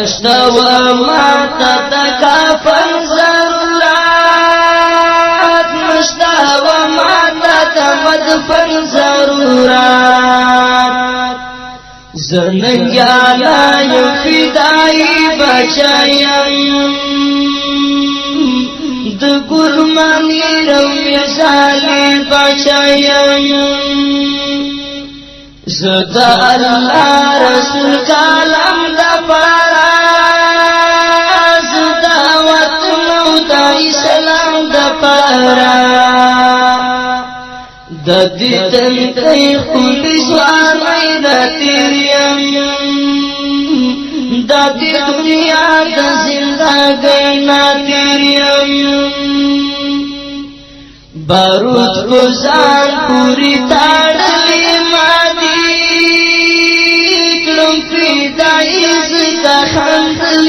اشتوى ما تتكافل ضرورات مشتوى ما تتمدفن ضرورات زننجانا يفدائی بچایم دگل مانی رو مثالی بچایم زدا اللہ رسول کالم دا پارا زدا وطنو دا اسلام دا پارا دا دیتن کئی خولی سوانی دا تیریم دا دی دنیا دا زندگی نا تیریم بارود گزان پوری تاڑلی مادی کلم فی دائز دا خندلی